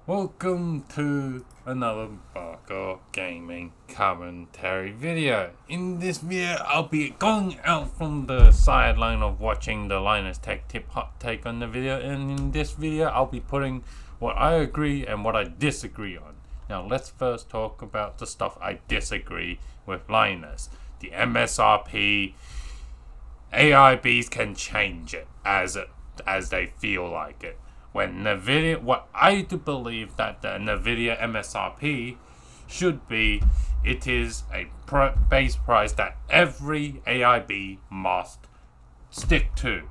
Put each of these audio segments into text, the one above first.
Welcome to another Barker Gaming commentary video. In this video, I'll be going out from the sideline of watching the Linus Tech Tip hot take on the video, and in this video, I'll be putting what I agree and what I disagree on. Now, let's first talk about the stuff I disagree with Linus. The MSRP, AIBs can change it as they feel like it. When Nvidia, what I do believe that the Nvidia MSRP should be, it is a base price that every AIB must stick to.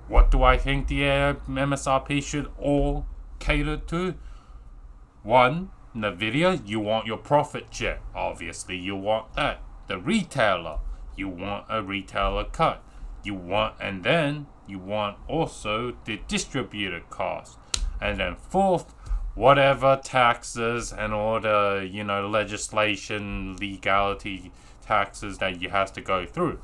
What do I think the MSRP should all cater to? One, Nvidia, you want your profit share. Obviously, you want that. The retailer, you want a retailer cut. And then you want also the distributor cost. And then fourth, whatever taxes and all the, legislation, legality taxes that you have to go through.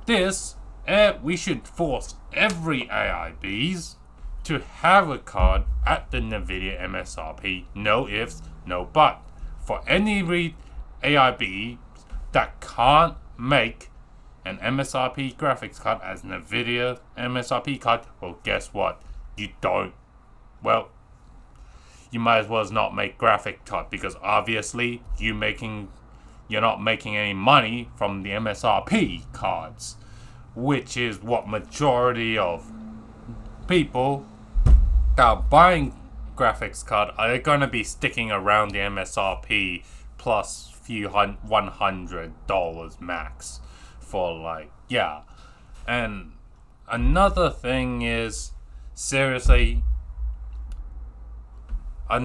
We should force every AIBs to have a card at the Nvidia MSRP. No ifs, no buts. For any AIB that can't make an MSRP graphics card as Nvidia MSRP card, well, guess what? You might as well not make graphic card, because obviously you're not making any money from the MSRP cards, which is what majority of people that are buying graphics card are gonna be sticking around the MSRP plus few $100 max. And another thing is, seriously, I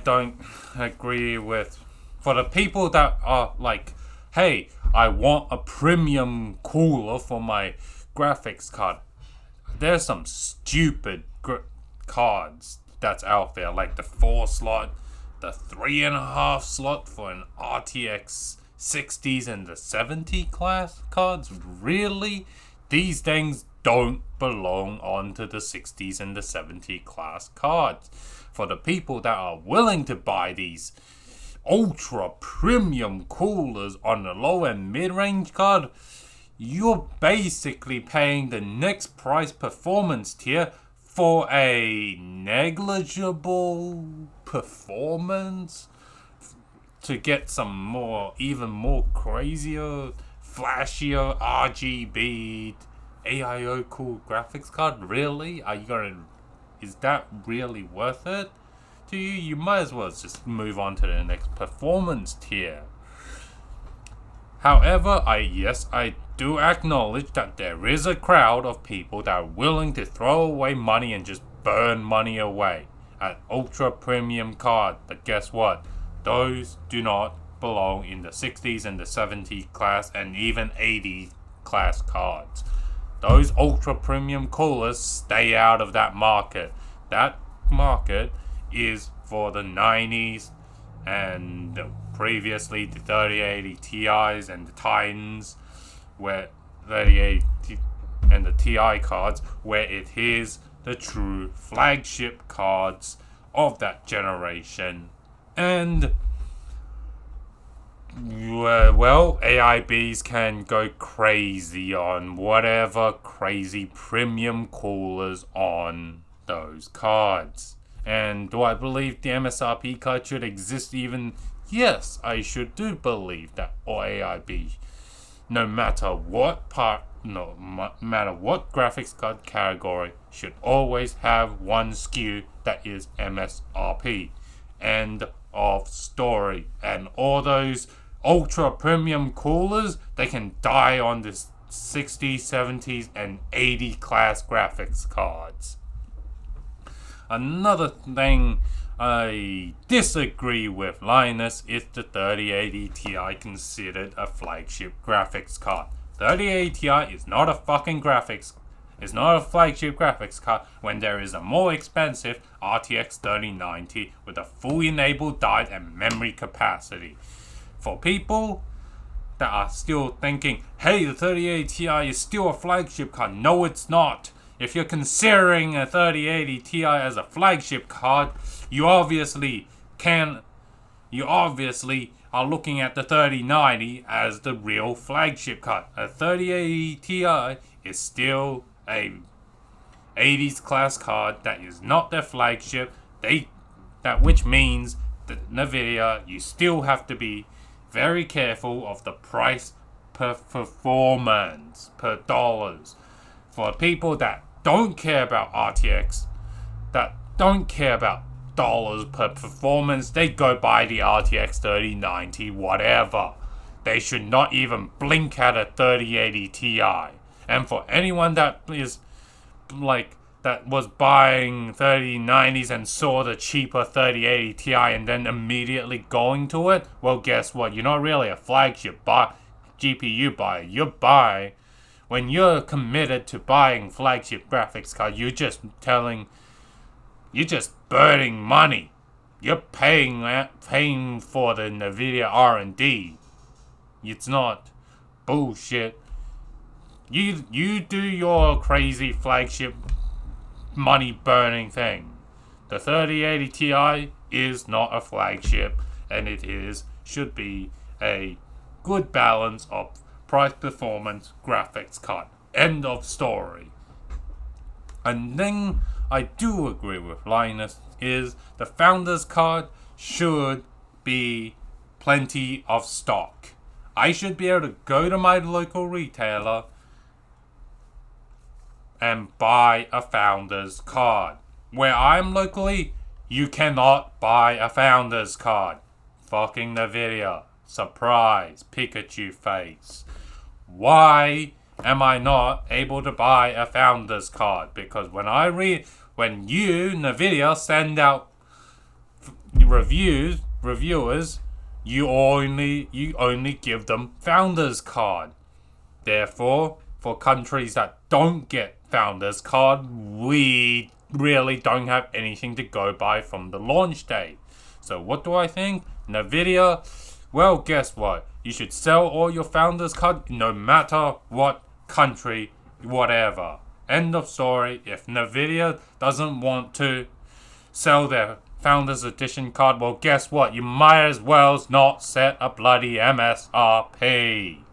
don't agree with, for the people that are like, hey, I want a premium cooler for my graphics card. There's some stupid cards that's out there, like the 4 slot, the 3.5 slot for an RTX 60s and the 70 class cards. Really? These things don't belong onto the 60s and the 70 class cards. For the people that are willing to buy these ultra premium coolers on the low and mid-range card, you're basically paying the next price performance tier for a negligible performance to get some even more crazier, flashier RGB AIO cool graphics card. Really? Is that really worth it to you? You might as well just move on to the next performance tier. However, I do acknowledge that there is a crowd of people that are willing to throw away money and just burn money away at ultra premium card. But guess what? Those do not belong in the 60s and the 70 class and even 80 class cards. Those ultra premium coolers stay out of that market. That market is for the 90s and previously the 3080 Ti's and the Titans, where 3080 and the Ti cards, where it is the true flagship cards of that generation. And AIBs can go crazy on whatever crazy premium coolers on those cards. And do I believe the MSRP card should exist even? Yes, I do believe that all AIB, no matter what graphics card category, should always have one SKU that is MSRP. End of story. And all those ultra premium coolers, they can die on the 60s, 70s, and 80 class graphics cards. Another thing I disagree with Linus is the 3080 Ti considered a flagship graphics card. 3080 Ti is not a fucking graphics. It's not a flagship graphics card when there is a more expensive RTX 3090 with a fully enabled die and memory capacity. For people that are still thinking, hey, the 3080 Ti is still a flagship card, no, it's not. if you're considering a 3080 Ti as a flagship card, you obviously are looking at the 3090 as the real flagship card. A 3080 Ti is still a 80s class card that is not their flagship. Which means that NVIDIA, you still have to be very careful of the price per performance per dollars. For people that don't care about RTX, that don't care about dollars per performance, they go buy the RTX 3090 whatever. They should not even blink at a 3080 Ti. And for anyone that is that was buying 3090s and saw the cheaper 3080 Ti and then immediately going to it, well, guess what? You're not really a flagship GPU buyer. When you're committed to buying flagship graphics card, you're just burning money. You're paying for the NVIDIA R&D. It's not bullshit. You do your crazy flagship money burning thing. The 3080 Ti is not a flagship, and should be a good balance of price performance graphics card. End of story. And then I do agree with Linus is the Founders card should be plenty of stock. I should be able to go to my local retailer and buy a Founders card. Where I'm locally, you cannot buy a Founders card. Fucking NVIDIA. Surprise, Pikachu face. Why am I not able to buy a Founders card? Because when you, NVIDIA, send out reviewers, you only give them Founders card. Therefore, for countries that don't get Founders card, we really don't have anything to go by from the launch date. So what do I think? NVIDIA, well, guess what? You should sell all your Founders card no matter what country, whatever. End of story. If NVIDIA doesn't want to sell their Founders Edition card, well, guess what? You might as well not set a bloody MSRP.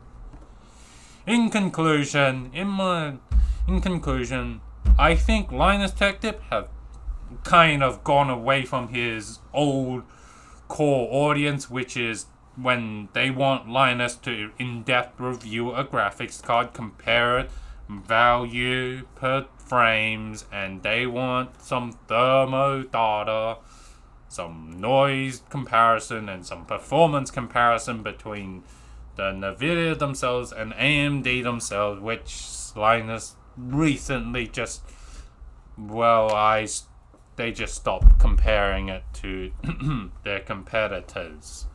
In conclusion, I think Linus Tech Tip have kind of gone away from his old core audience, which is when they want Linus to in-depth review a graphics card, compare it, value per frames, and they want some thermo data, some noise comparison, and some performance comparison between the NVIDIA themselves and AMD themselves, which Linus recently they just stopped comparing it to their competitors.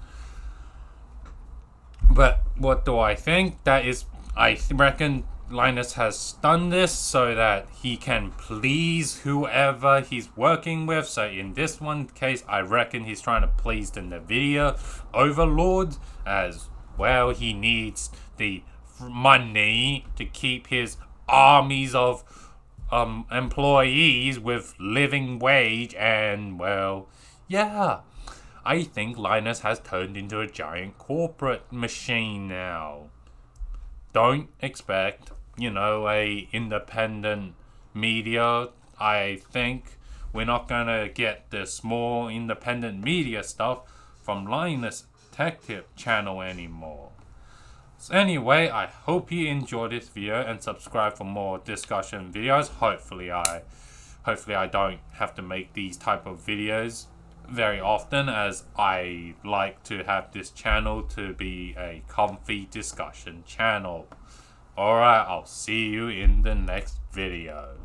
But what do I think? I reckon Linus has done this so that he can please whoever he's working with. So in this one case, I reckon he's trying to please the NVIDIA overlords, as well he needs the money to keep his armies of employees with living wage, and well, yeah, I think Linus has turned into a giant corporate machine now. Don't expect, a independent media. I think we're not gonna get the small independent media stuff from Linus Tech Tip channel anymore. So anyway, I hope you enjoyed this video and subscribe for more discussion videos. Hopefully I don't have to make these type of videos very often, as I like to have this channel to be a comfy discussion channel. Alright, I'll see you in the next video.